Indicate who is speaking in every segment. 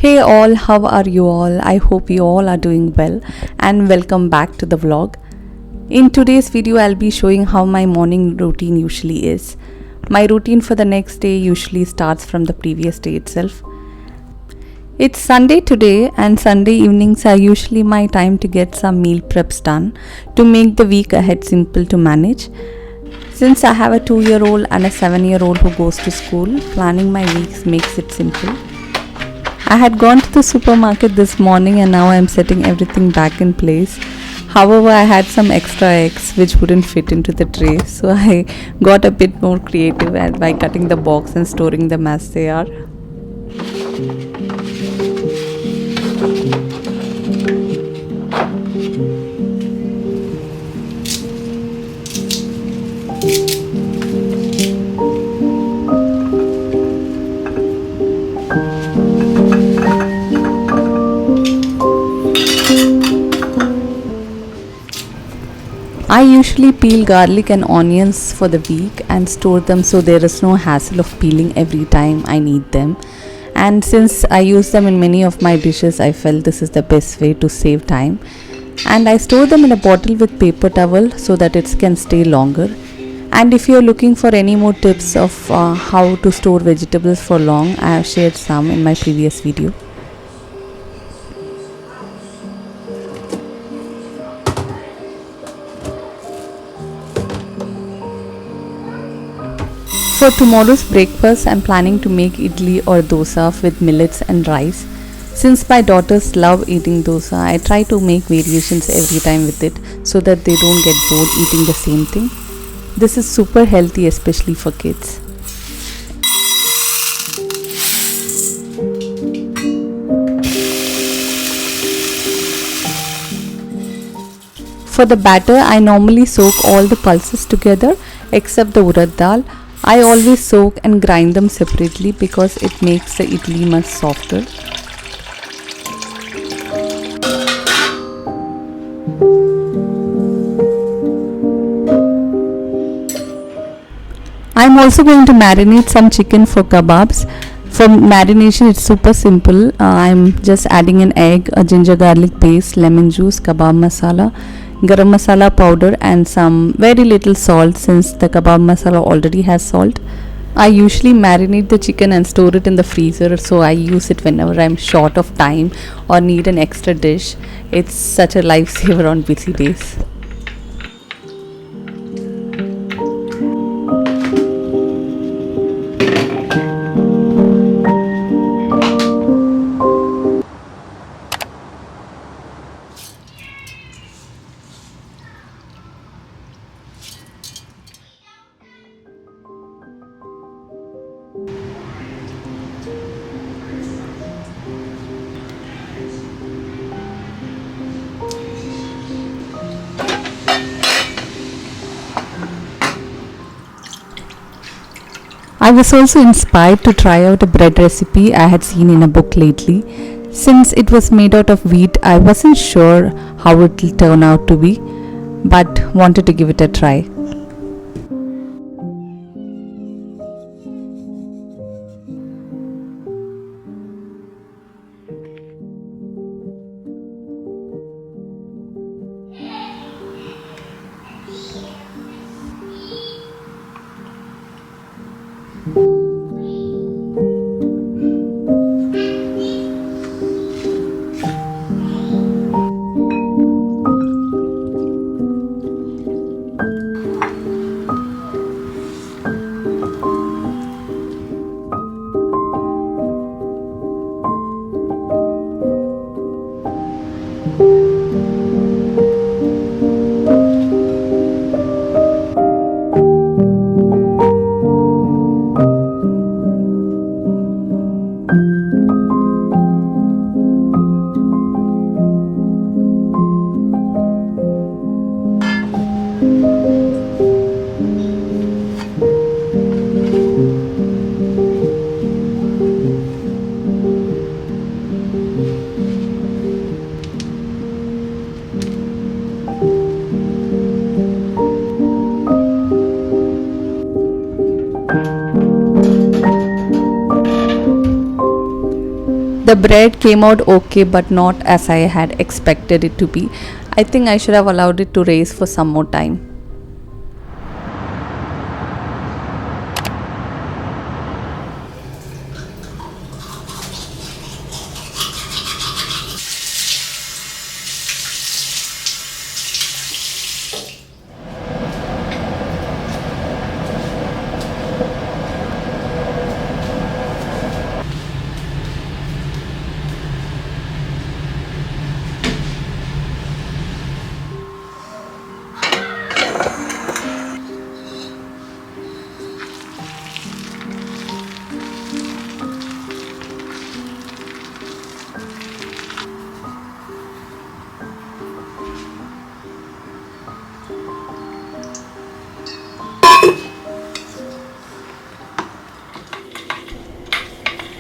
Speaker 1: Hey all, how are you all? I hope you all are doing well and welcome back to the vlog. In today's video, I'll be showing how my morning routine usually is. My routine for the next day usually starts from the previous day itself. It's Sunday today and Sunday evenings are usually my time to get some meal preps done to make the week ahead simple to manage. Since I have a 2-year-old and a 7-year-old who goes to school, planning my weeks makes it simple. I had gone to the supermarket this morning and now I am setting everything back in place. However, I had some extra eggs which wouldn't fit into the tray, so I got a bit more creative by cutting the box and storing them as they are. I usually peel garlic and onions for the week and store them so there is no hassle of peeling every time I need them. And since I use them in many of my dishes, I felt this is the best way to save time. And I store them in a bottle with paper towel so that it can stay longer. And if you are looking for any more tips of how to store vegetables for long, I have shared some in my previous video. For tomorrow's breakfast, I'm planning to make idli or dosa with millets and rice. Since my daughters love eating dosa, I try to make variations every time with it so that they don't get bored eating the same thing. This is super healthy, especially for kids. For the batter, I normally soak all the pulses together except the urad dal. I always soak and grind them separately because it makes the idli much softer. I'm also going to marinate some chicken for kebabs. For marination, it's super simple. I'm just adding an egg, a ginger garlic paste, lemon juice, kebab masala, garam masala powder and some very little salt since the kebab masala already has salt. I usually marinate the chicken and store it in the freezer, so I use it whenever I'm short of time or need an extra dish. It's such a lifesaver on busy days. I was also inspired to try out a bread recipe I had seen in a book lately. Since it was made out of wheat, I wasn't sure how it will turn out to be, but wanted to give it a try. The bread came out okay, but not as I had expected it to be. I think I should have allowed it to raise for some more time.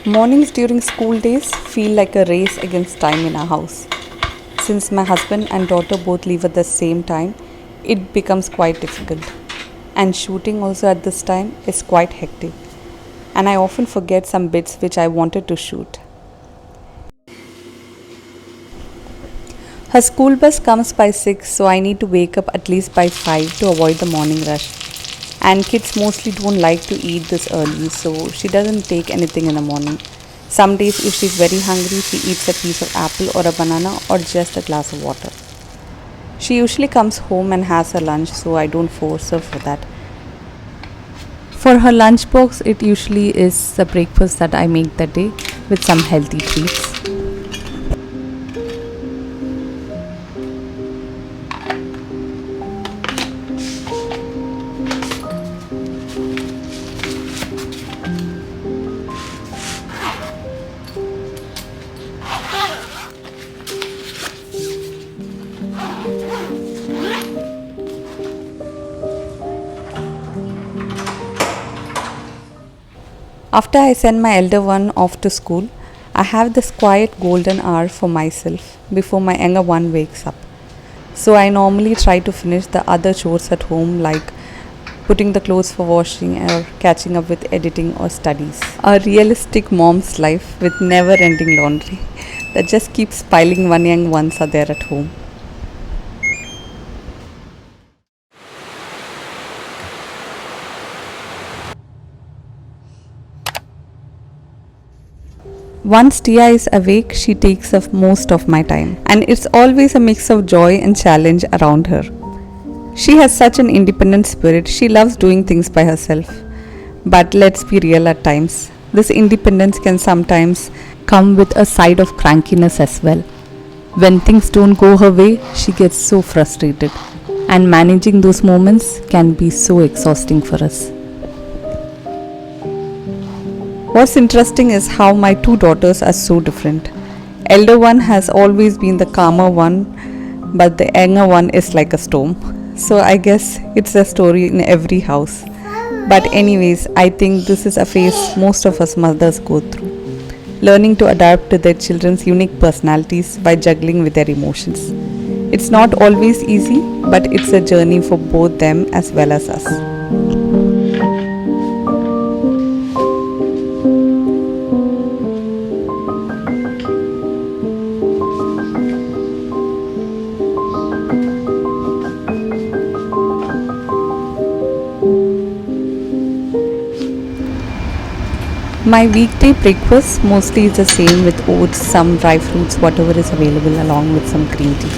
Speaker 1: Mornings during school days feel like a race against time in our house. Since my husband and daughter both leave at the same time, it becomes quite difficult. And shooting also at this time is quite hectic. And I often forget some bits which I wanted to shoot. Her school bus comes by 6, so I need to wake up at least by 5 to avoid the morning rush. And kids mostly don't like to eat this early, so she doesn't take anything in the morning. Some days, if she's very hungry, she eats a piece of apple or a banana or just a glass of water. She usually comes home and has her lunch, so I don't force her for that. For her lunchbox, it usually is the breakfast that I make that day with some healthy treats. After I send my elder one off to school, I have this quiet golden hour for myself before my younger one wakes up. So I normally try to finish the other chores at home, like putting the clothes for washing or catching up with editing or studies. A realistic mom's life with never ending laundry that just keeps piling when young ones are there at home. Once Tia is awake, she takes up most of my time, and it's always a mix of joy and challenge around her. She has such an independent spirit, she loves doing things by herself. But let's be real at times. This independence can sometimes come with a side of crankiness as well. When things don't go her way, she gets so frustrated, and managing those moments can be so exhausting for us. What's interesting is how my two daughters are so different. Elder one has always been the calmer one, but the younger one is like a storm. So I guess it's a story in every house. But anyways, I think this is a phase most of us mothers go through. Learning to adapt to their children's unique personalities by juggling with their emotions. It's not always easy, but it's a journey for both them as well as us. My weekday breakfast mostly is the same with oats, some dry fruits, whatever is available along with some green tea.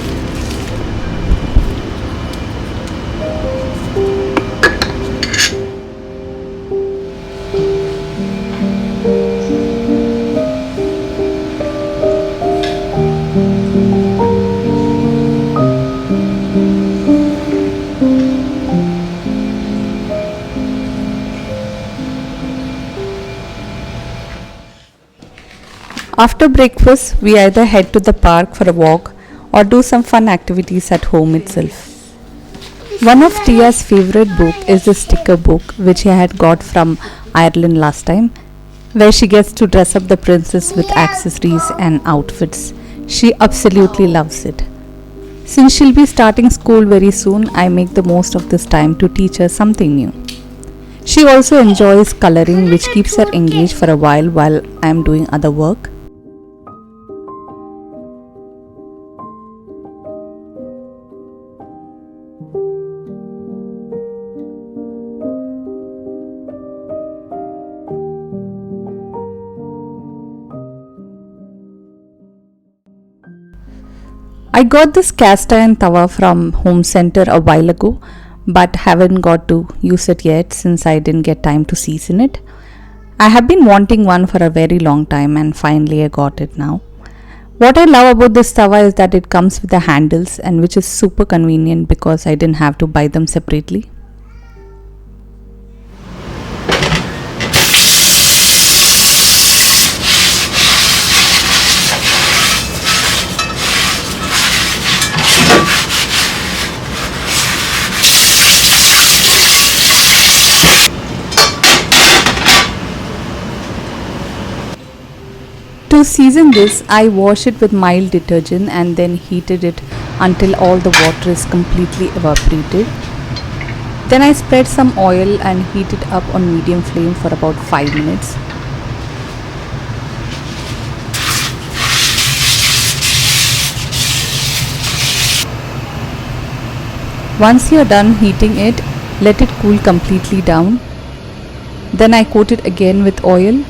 Speaker 1: After breakfast, we either head to the park for a walk or do some fun activities at home itself. One of Tia's favorite book is the sticker book which I had got from Ireland last time, where she gets to dress up the princess with accessories and outfits. She absolutely loves it. Since she'll be starting school very soon, I make the most of this time to teach her something new. She also enjoys coloring, which keeps her engaged for a while I am doing other work. I got this cast iron tawa from Home Center a while ago, but haven't got to use it yet since I didn't get time to season it. I have been wanting one for a very long time and finally I got it now. What I love about this tawa is that it comes with the handles, and which is super convenient because I didn't have to buy them separately. To season this, I wash it with mild detergent and then heated it until all the water is completely evaporated. Then I spread some oil and heat it up on medium flame for about 5 minutes. Once you are done heating it, let it cool completely down. Then I coat it again with oil.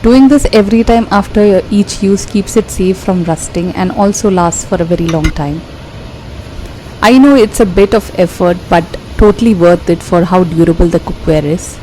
Speaker 1: Doing this every time after each use keeps it safe from rusting and also lasts for a very long time. I know it's a bit of effort, but totally worth it for how durable the cookware is.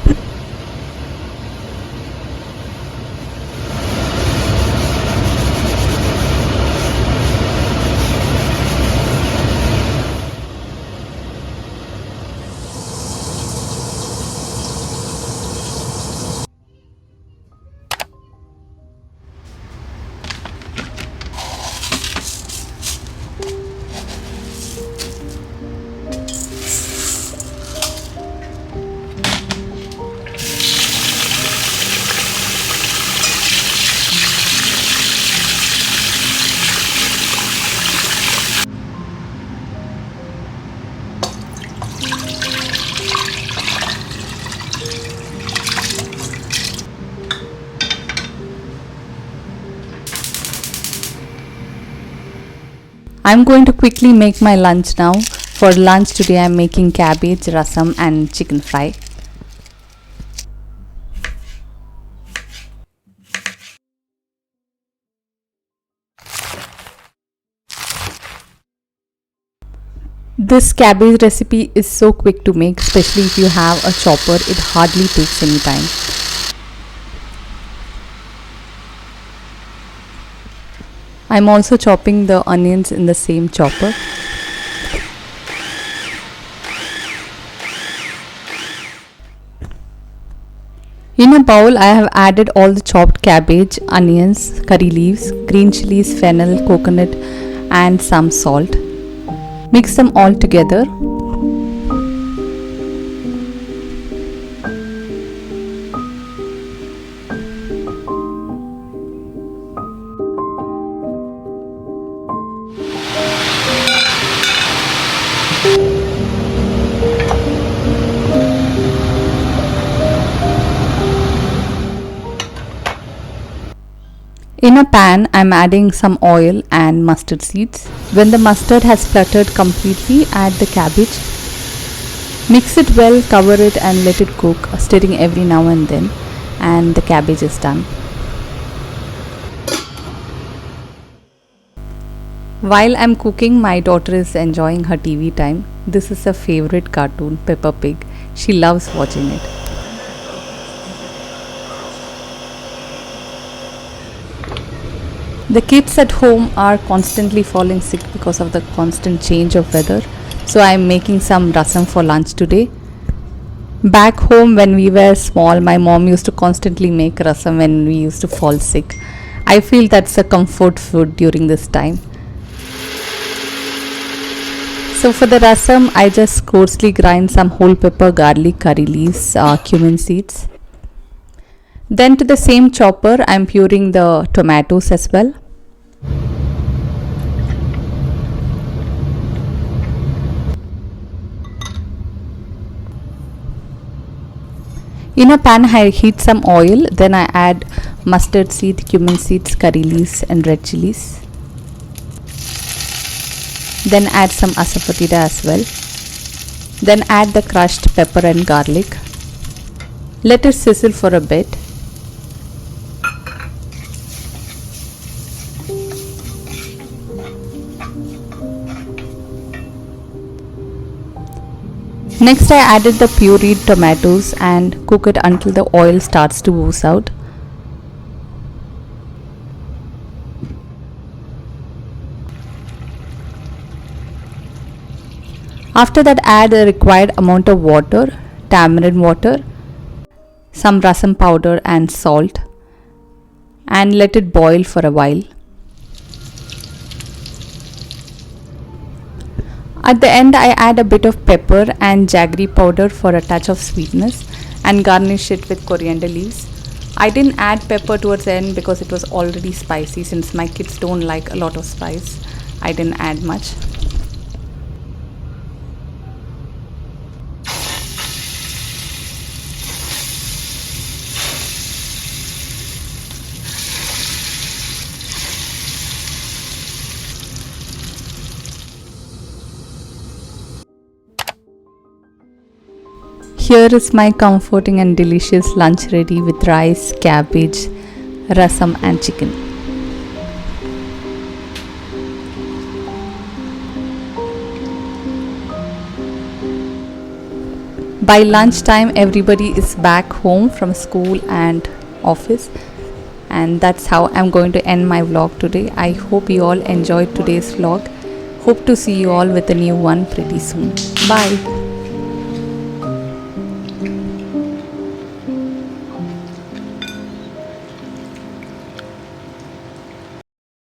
Speaker 1: I'm going to quickly make my lunch now. For lunch today I'm making cabbage, rasam and chicken fry. This cabbage recipe is so quick to make, especially if you have a chopper. It hardly takes any time. I'm also chopping the onions in the same chopper. In a bowl, I have added all the chopped cabbage, onions, curry leaves, green chilies, fennel, coconut and some salt. Mix them all together. In a pan, I am adding some oil and mustard seeds. When the mustard has spluttered completely, add the cabbage. Mix it well, cover it and let it cook, stirring every now and then, and the cabbage is done. While I'm cooking, my daughter is enjoying her TV time. This is her favorite cartoon, Peppa Pig. She loves watching it. The kids at home are constantly falling sick because of the constant change of weather. So I am making some rasam for lunch today. Back home when we were small, my mom used to constantly make rasam when we used to fall sick. I feel that's a comfort food during this time. So for the rasam, I just coarsely grind some whole pepper, garlic, curry leaves, cumin seeds. Then to the same chopper, I'm puring the tomatoes as well. In a pan, I heat some oil. Then I add mustard seed, cumin seeds, curry leaves, and red chilies. Then add some asafoetida as well. Then add the crushed pepper and garlic. Let it sizzle for a bit. Next I added the pureed tomatoes and cook it until the oil starts to ooze out. After that, add the required amount of water, tamarind water, some rasam powder and salt, and let it boil for a while. At the end, I add a bit of pepper and jaggery powder for a touch of sweetness and garnish it with coriander leaves. I didn't add pepper towards the end because it was already spicy. Since my kids don't like a lot of spice, I didn't add much. Here is my comforting and delicious lunch ready with rice, cabbage, rasam and chicken. By lunchtime, everybody is back home from school and office, and that's how I'm going to end my vlog today. I hope you all enjoyed today's vlog. Hope to see you all with a new one pretty soon. Bye.